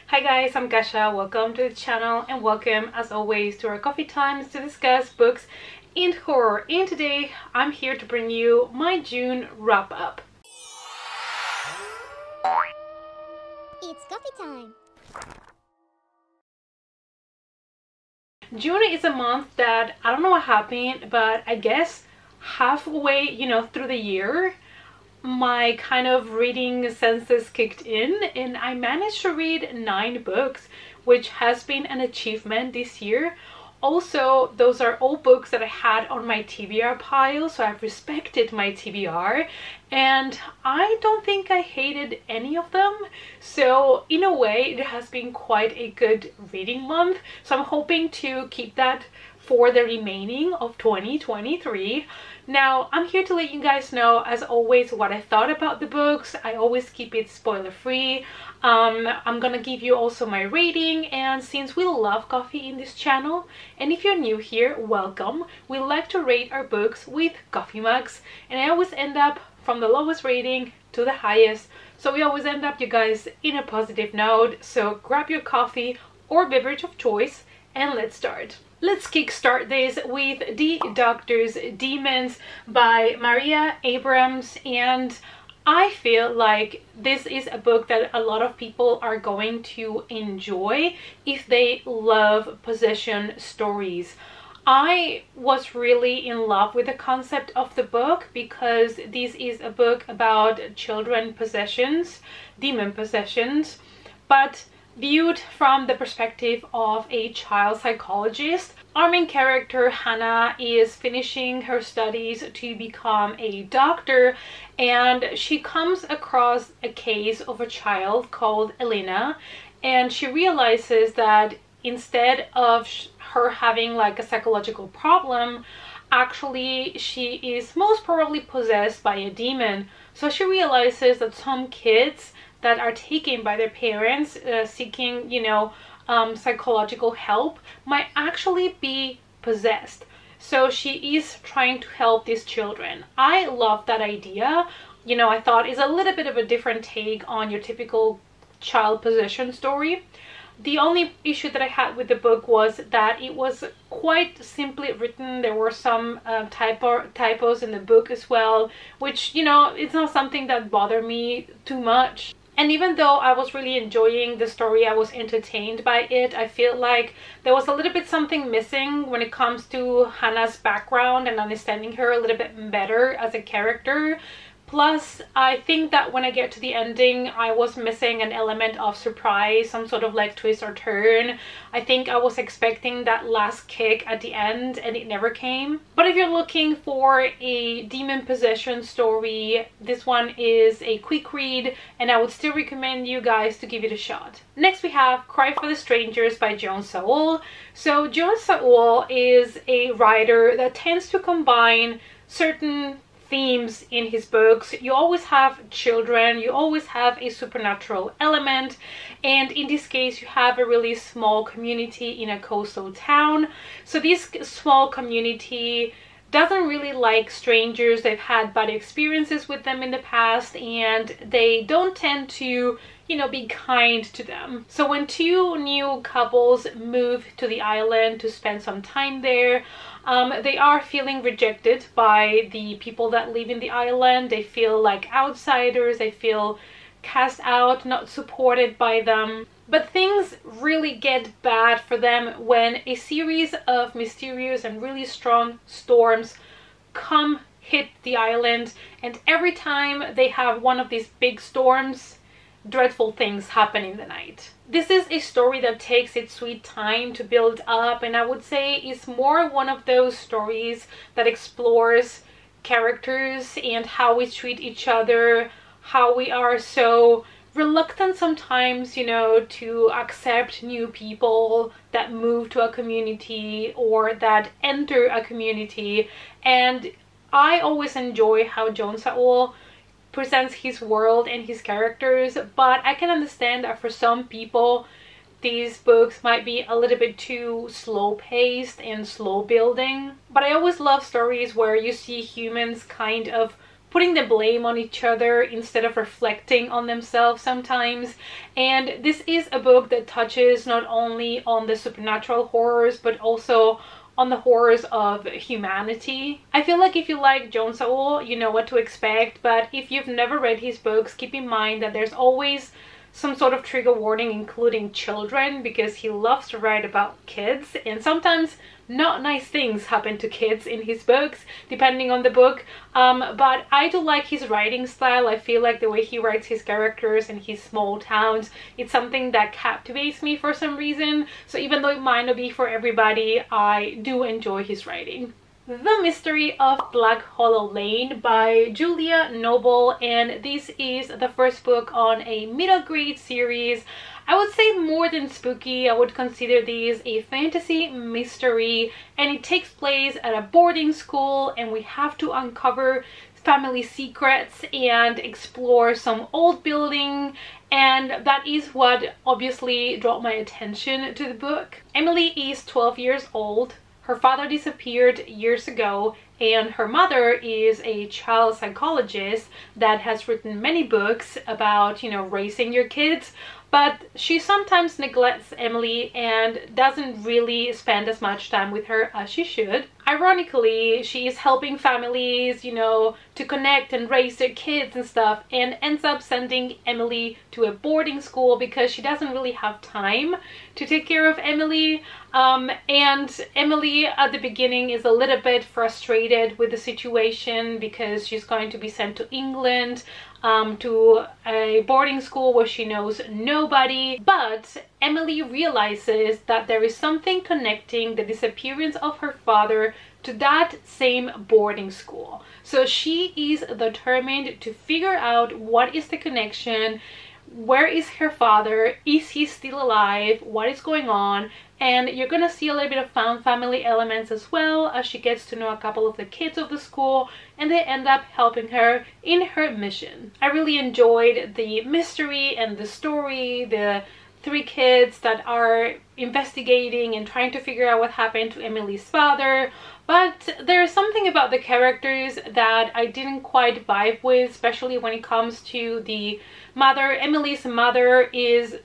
Hi guys, I'm Gasha. Welcome to the channel and welcome as always to our coffee times to discuss books and horror. And today I'm here to bring you my June wrap up. It's coffee time. June is a month that I don't know what happened, but I guess halfway, through the year, my kind of reading senses kicked in and I managed to read 9 books, which has been an achievement this year. Also, those are all books that I had on my TBR pile, so I've respected my TBR and I don't think I hated any of them. So in a way, it has been quite a good reading month. So I'm hoping to keep that for the remaining of 2023. Now, I'm here to let you guys know, as always, what I thought about the books. I always keep it spoiler-free. I'm gonna give you also my rating, and since we love coffee in this channel, and if you're new here, welcome. We like to rate our books with coffee mugs, and I always end up from the lowest rating to the highest. So we always end up, you guys, in a positive note. So grab your coffee or beverage of choice, and let's start. Let's kickstart this with The Doctor's Demons by Maria Abrams, and I feel like this is a book that a lot of people are going to enjoy if they love possession stories. I was really in love with the concept of the book because this is a book about children possessions, demon possessions, but viewed from the perspective of a child psychologist. Our main character, Hannah, is finishing her studies to become a doctor, and she comes across a case of a child called Elena, and she realizes that instead of her having like a psychological problem, actually she is most probably possessed by a demon. So she realizes that some kids that are taken by their parents seeking, psychological help might actually be possessed. So she is trying to help these children. I love that idea. I thought it's a little bit of a different take on your typical child possession story. The only issue that I had with the book was that it was quite simply written. There were some typos in the book as well, which, it's not something that bothered me too much. And even though I was really enjoying the story, I was entertained by it, I feel like there was a little bit something missing when it comes to Hannah's background and understanding her a little bit better as a character. Plus, I think that when I get to the ending, I was missing an element of surprise, some sort of like twist or turn. I think I was expecting that last kick at the end and it never came. But if you're looking for a demon possession story, this one is a quick read and I would still recommend you guys to give it a shot. Next we have Cry for the Strangers by Joan Sewell. So Joan Sewell is a writer that tends to combine certain themes in his books. You always have children, you always have a supernatural element, and in this case you have a really small community in a coastal town. So this small community doesn't really like strangers. They've had bad experiences with them in the past and they don't tend to be kind to them. So when 2 new couples move to the island to spend some time there, they are feeling rejected by the people that live in the island. They feel like outsiders, they feel cast out, not supported by them. But things really get bad for them when a series of mysterious and really strong storms hit the island, and every time they have one of these big storms, dreadful things happen in the night. This is a story that takes its sweet time to build up, and I would say is more one of those stories that explores characters and how we treat each other, how we are so reluctant sometimes, to accept new people that move to a community or that enter a community. And I always enjoy how Joan Sewell presents his world and his characters, but I can understand that for some people these books might be a little bit too slow-paced and slow building. But I always love stories where you see humans kind of putting the blame on each other instead of reflecting on themselves sometimes. And this is a book that touches not only on the supernatural horrors but also on the horrors of humanity. I feel like if you like John Saul, you know what to expect, but if you've never read his books, keep in mind that there's always some sort of trigger warning, including children, because he loves to write about kids, and sometimes not nice things happen to kids in his books, depending on the book. But I do like his writing style. I feel like the way he writes his characters and his small towns, it's something that captivates me for some reason. So even though it might not be for everybody, I do enjoy his writing. The Mystery of Black Hollow Lane by Julia Noble, and this is the first book on a middle grade series. I would say more than spooky. I would consider these a fantasy mystery, and it takes place at a boarding school, and we have to uncover family secrets and explore some old building, and that is what obviously drew my attention to the book. Emily is 12 years old. Her father disappeared years ago, and her mother is a child psychologist that has written many books about, you know, raising your kids. But she sometimes neglects Emily and doesn't really spend as much time with her as she should. Ironically, she is helping families, you know, to connect and raise their kids and stuff, and ends up sending Emily to a boarding school because she doesn't really have time to take care of Emily. And Emily at the beginning is a little bit frustrated with the situation because she's going to be sent to England, to a boarding school where she knows nobody. But Emily realizes that there is something connecting the disappearance of her father to that same boarding school. So she is determined to figure out what is the connection, where is her father, is he still alive, what is going on. And you're gonna see a little bit of found family elements as well, as she gets to know a couple of the kids of the school, and they end up helping her in her mission. I really enjoyed the mystery and the story, the 3 kids that are investigating and trying to figure out what happened to Emily's father. But there's something about the characters that I didn't quite vibe with, especially when it comes to the mother. Emily's mother is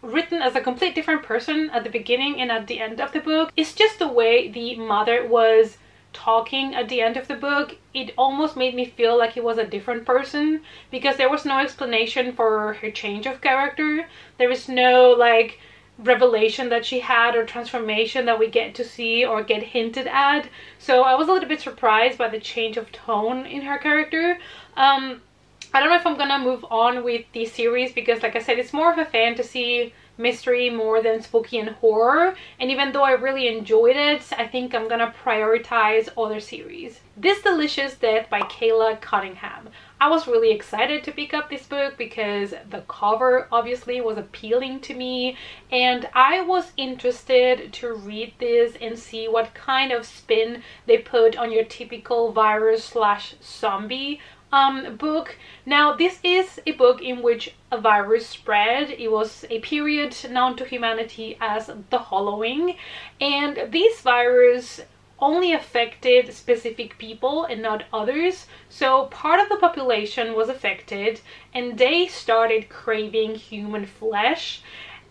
written as a complete different person at the beginning and at the end of the book. It's just the way the mother was talking at the end of the book. It almost made me feel like it was a different person, because there was no explanation for her change of character. There is no like revelation that she had or transformation that we get to see or get hinted at. So I was a little bit surprised by the change of tone in her character. I don't know if I'm gonna move on with the series because, like I said, it's more of a fantasy mystery more than spooky and horror, and even though I really enjoyed it, I think I'm gonna prioritize other series. This Delicious Death by Kayla Cunningham. I was really excited to pick up this book because the cover obviously was appealing to me, and I was interested to read this and see what kind of spin they put on your typical virus/zombie book. Now, this is a book in which a virus spread. It was a period known to humanity as the Hollowing, and this virus only affected specific people and not others. So part of the population was affected, and they started craving human flesh,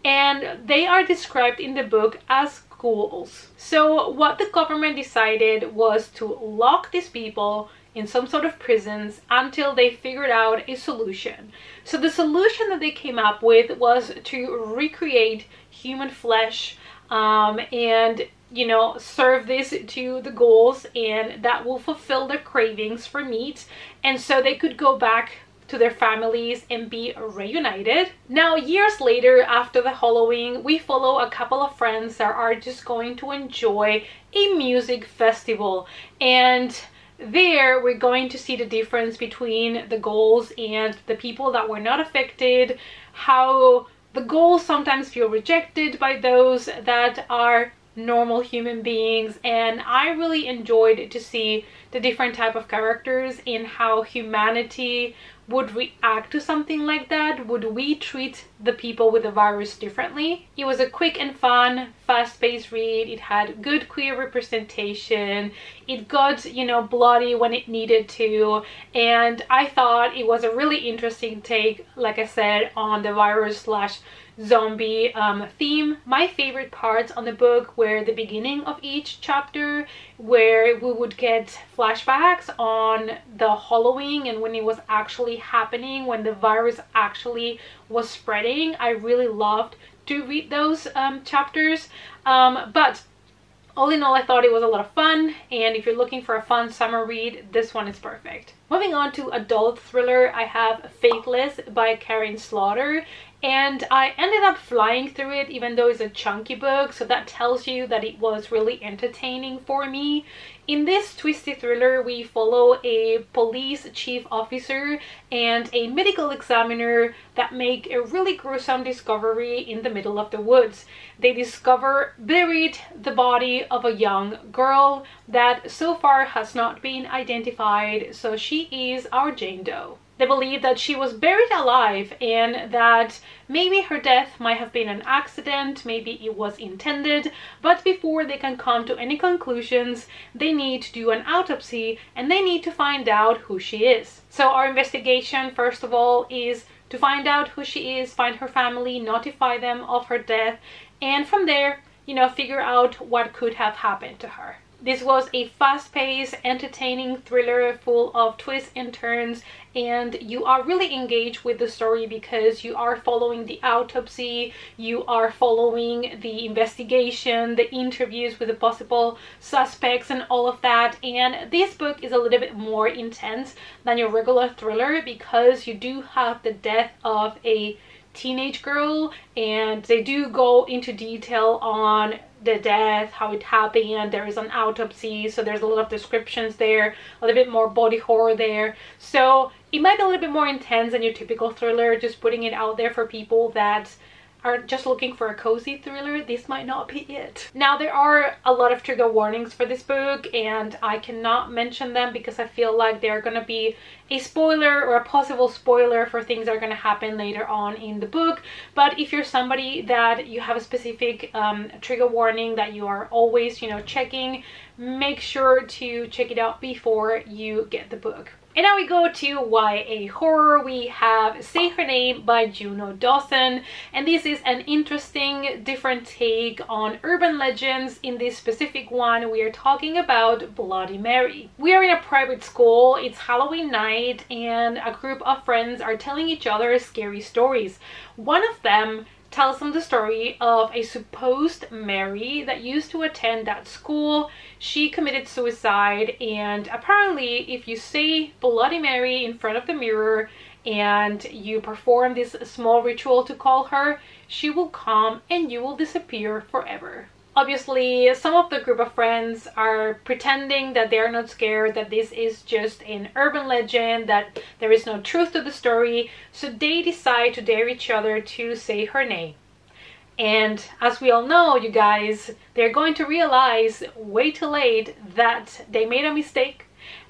and they are described in the book as ghouls. So what the government decided was to lock these people in some sort of prisons until they figured out a solution. So the solution that they came up with was to recreate human flesh and, you know, serve this to the ghouls, and that will fulfill their cravings for meat, and so they could go back to their families and be reunited. Now, years later, after the Halloween, we follow a couple of friends that are just going to enjoy a music festival, and there we're going to see the difference between the ghouls and the people that were not affected, how the ghouls sometimes feel rejected by those that are normal human beings. And I really enjoyed to see the different type of characters and how humanity would react to something like that. Would we treat the people with the virus differently. It was a quick and fun, fast-paced read. It had good queer representation. It got, you know, bloody when it needed to, and I thought it was a really interesting take, like I said, on the virus slash zombie theme. My favorite parts on the book were the beginning of each chapter, where we would get flashbacks on the Halloween and when it was actually happening, when the virus actually was spreading. I really loved to read those chapters, but all in all, I thought it was a lot of fun, and if you're looking for a fun summer read, this one is perfect. Moving on to adult thriller, I have Faithless by Karen Slaughter, and I ended up flying through it even though it's a chunky book, so that tells you that it was really entertaining for me. In this twisty thriller, we follow a police chief officer and a medical examiner that make a really gruesome discovery in the middle of the woods. They discover buried the body of a young girl that so far has not been identified, so she is our Jane Doe. They believe that she was buried alive and that maybe her death might have been an accident, maybe it was intended, but before they can come to any conclusions, they need to do an autopsy and they need to find out who she is. So our investigation, first of all, is to find out who she is, find her family, notify them of her death, and from there, you know, figure out what could have happened to her. This was a fast-paced, entertaining thriller full of twists and turns, and you are really engaged with the story because you are following the autopsy, you are following the investigation, the interviews with the possible suspects and all of that. And this book is a little bit more intense than your regular thriller because you do have the death of a teenage girl, and they do go into detail on the death, how it happened. There is an autopsy, so there's a lot of descriptions there, a little bit more body horror there, so it might be a little bit more intense than your typical thriller. Just putting it out there for people that are just looking for a cozy thriller, this might not be it. Now, there are a lot of trigger warnings for this book, and I cannot mention them because I feel like they're gonna be a spoiler or a possible spoiler for things that are gonna happen later on in the book. But if you're somebody that you have a specific trigger warning that you are always, you know, checking, make sure to check it out before you get the book. And now we go to YA horror. We have Say Her Name by Juno Dawson, and this is an interesting, different take on urban legends. In this specific one, we are talking about Bloody Mary. We are in a private school, it's Halloween night, and a group of friends are telling each other scary stories. One of them tells them the story of a supposed Mary that used to attend that school. She committed suicide, and apparently if you say Bloody Mary in front of the mirror and you perform this small ritual to call her, she will come and you will disappear forever. Obviously, some of the group of friends are pretending that they're not scared, that this is just an urban legend, that there is no truth to the story, so they decide to dare each other to say her name. And as we all know, you guys, they're going to realize way too late that they made a mistake,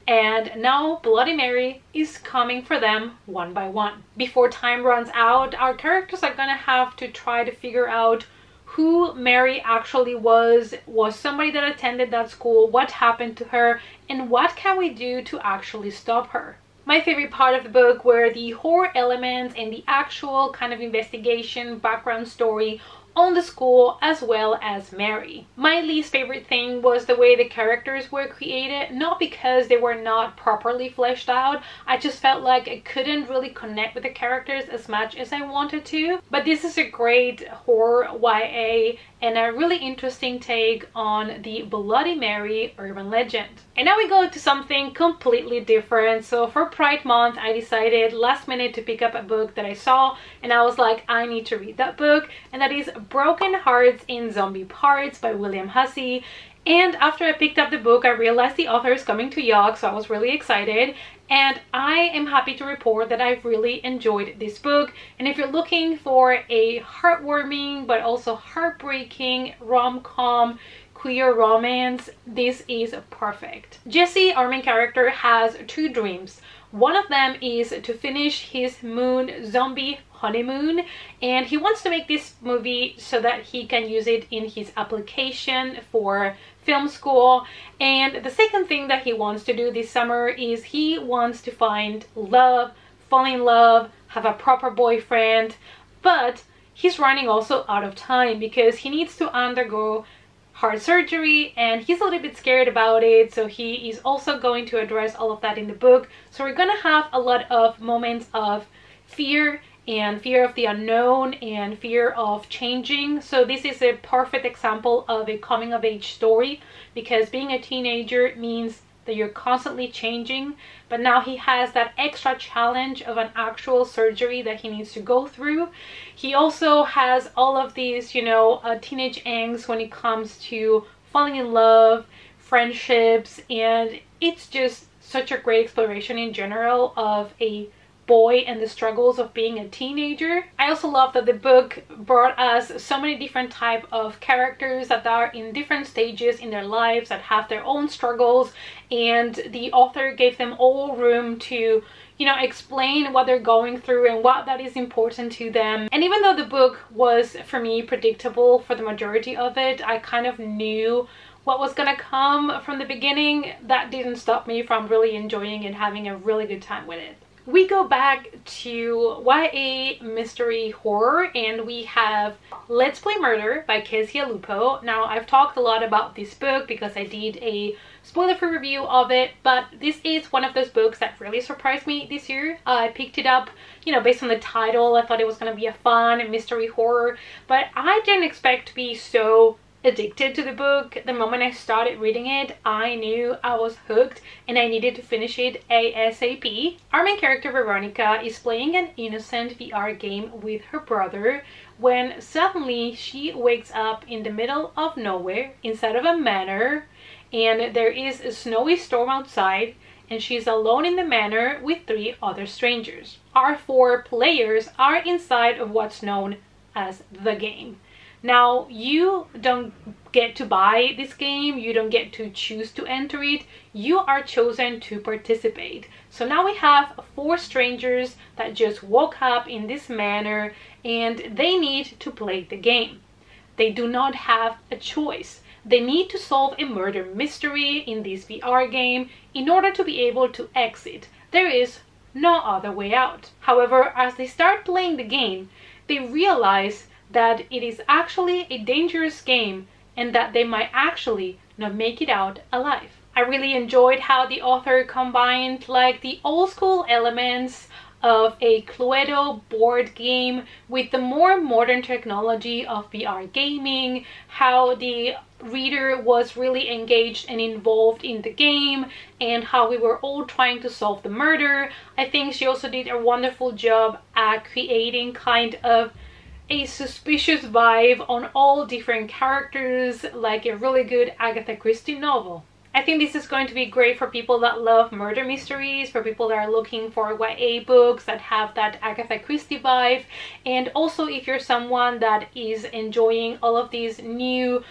and now Bloody Mary is coming for them one by one. Before time runs out, our characters are gonna have to try to figure out who Mary actually was somebody that attended that school, what happened to her, and what can we do to actually stop her. My favorite part of the book were the horror elements and the actual kind of investigation background story on the school as well as Mary. My least favorite thing was the way the characters were created, not because they were not properly fleshed out. I just felt like I couldn't really connect with the characters as much as I wanted to. But this is a great horror YA and a really interesting take on the Bloody Mary urban legend. And now we go to something completely different. So for Pride Month, I decided last minute to pick up a book that I saw, and I was like, I need to read that book, and that is Broken Hearts in Zombie Parts by William Hussey. And after I picked up the book, I realized the author is coming to York, so I was really excited. And I am happy to report that I've really enjoyed this book. And if you're looking for a heartwarming but also heartbreaking rom-com queer romance, this is perfect. Jessie, our main character, has two dreams. One of them is to finish his moon zombie honeymoon, and he wants to make this movie so that he can use it in his application for film school. And the second thing that he wants to do this summer is he wants to find love, fall in love, have a proper boyfriend, but he's running also out of time because he needs to undergo heart surgery and he's a little bit scared about it, so he is also going to address all of that in the book. So we're gonna have a lot of moments of fear and fear of the unknown and fear of changing. So this is a perfect example of a coming of age story, because being a teenager means that you're constantly changing, but now he has that extra challenge of an actual surgery that he needs to go through. He also has all of these, you know, teenage angst when it comes to falling in love, friendships, and it's just such a great exploration in general of a boy and the struggles of being a teenager. I also love that the book brought us so many different type of characters that are in different stages in their lives, that have their own struggles, and the author gave them all room to, you know, explain what they're going through and what that is important to them. And even though the book was, for me, predictable for the majority of it, I kind of knew what was gonna come from the beginning. That didn't stop me from really enjoying and having a really good time with it. We go back to YA mystery horror, and we have Let's Play Murder by Kezia Lupo. Now, I've talked a lot about this book because I did a spoiler-free review of it, but this is one of those books that really surprised me this year. I picked it up, you know, based on the title. I thought it was going to be a fun mystery horror, but I didn't expect to be so addicted to the book. The moment I started reading it, I knew I was hooked and I needed to finish it ASAP. Our main character, Veronica, is playing an innocent VR game with her brother when suddenly she wakes up in the middle of nowhere inside of a manor, and there is a snowy storm outside, and she's alone in the manor with 3 other strangers. Our 4 players are inside of what's known as the game. Now, you don't get to buy this game, you don't get to choose to enter it, you are chosen to participate. So now we have 4 strangers that just woke up in this manor and they need to play the game. They do not have a choice. They need to solve a murder mystery in this VR game in order to be able to exit. There is no other way out. However, as they start playing the game, they realize that it is actually a dangerous game and that they might actually not make it out alive. I really enjoyed how the author combined like the old school elements of a Cluedo board game with the more modern technology of VR gaming, how the reader was really engaged and involved in the game, and how we were all trying to solve the murder. I think she also did a wonderful job at creating kind of a suspicious vibe on all different characters, like a really good Agatha Christie novel. I think this is going to be great for people that love murder mysteries, for people that are looking for YA books that have that Agatha Christie vibe, and also if you're someone that is enjoying all of these new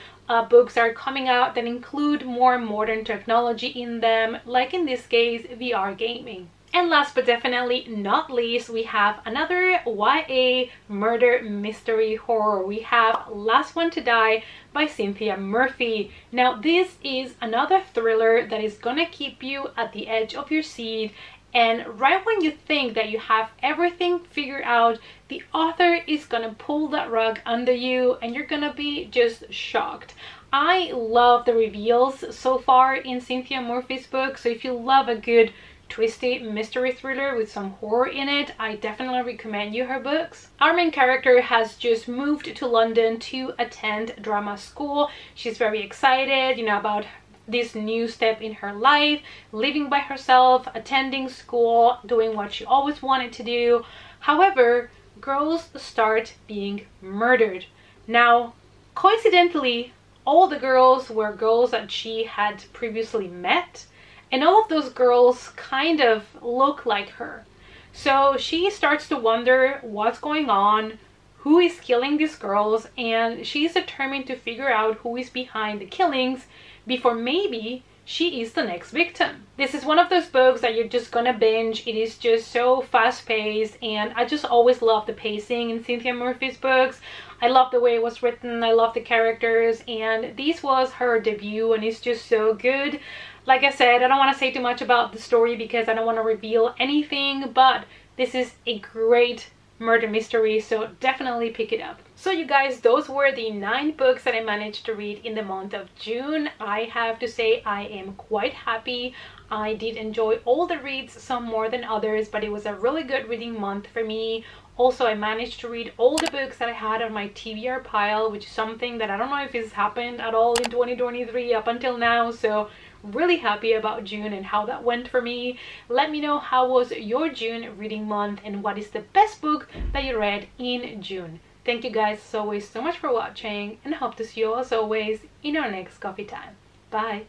books that are coming out that include more modern technology in them, like in this case VR gaming. And last but definitely not least, we have another YA murder mystery horror. We have Last One to Die by Cynthia Murphy. Now, this is another thriller that is gonna keep you at the edge of your seat, and right when you think that you have everything figured out, the author is gonna pull that rug under you and you're gonna be just shocked. I love the reveals so far in Cynthia Murphy's book, so if you love a good twisty mystery thriller with some horror in it, I definitely recommend you her books. Our main character has just moved to London to attend drama school. She's very excited, you know, about this new step in her life, living by herself, attending school, doing what she always wanted to do. However, girls start being murdered. Now, coincidentally, all the girls were girls that she had previously met, and all of those girls kind of look like her. So she starts to wonder what's going on, who is killing these girls, and she's determined to figure out who is behind the killings before maybe she is the next victim. This is one of those books that you're just gonna binge. It is just so fast-paced, and I just always love the pacing in Cynthia Murphy's books. I love the way it was written, I love the characters, and this was her debut and it's just so good. Like I said, I don't want to say too much about the story because I don't want to reveal anything, but this is a great murder mystery, so definitely pick it up. So you guys, those were the 9 books that I managed to read in the month of June. I have to say I am quite happy. I did enjoy all the reads, some more than others, but it was a really good reading month for me. Also, I managed to read all the books that I had on my TBR pile, which is something that I don't know if it's happened at all in 2023 up until now, so really happy about June and how that went for me. Let me know how was your June reading month and what is the best book that you read in June. Thank you guys as always so much for watching, and hope to see you all as always in our next coffee time. Bye!